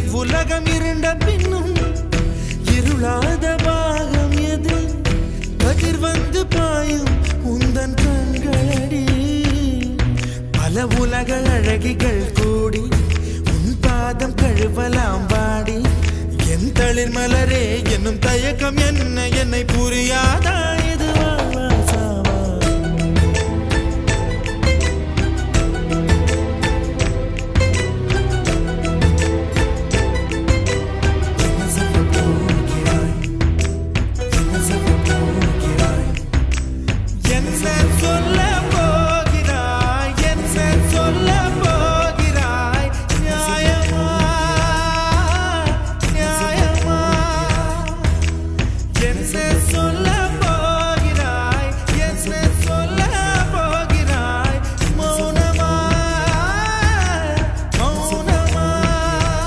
இவ்வுலகம் இருண்ட பின்னும் இருளாத பாகம் எது கதிர் வந்து பாயும் உந்தன் கண்களடி பல உலக அழகிகள் கூடி உன் பாதம் கழுவலாம் வாடி என் தளிர் மலரே என்னும் தயக்கம் என்ன என்னை புரியாதா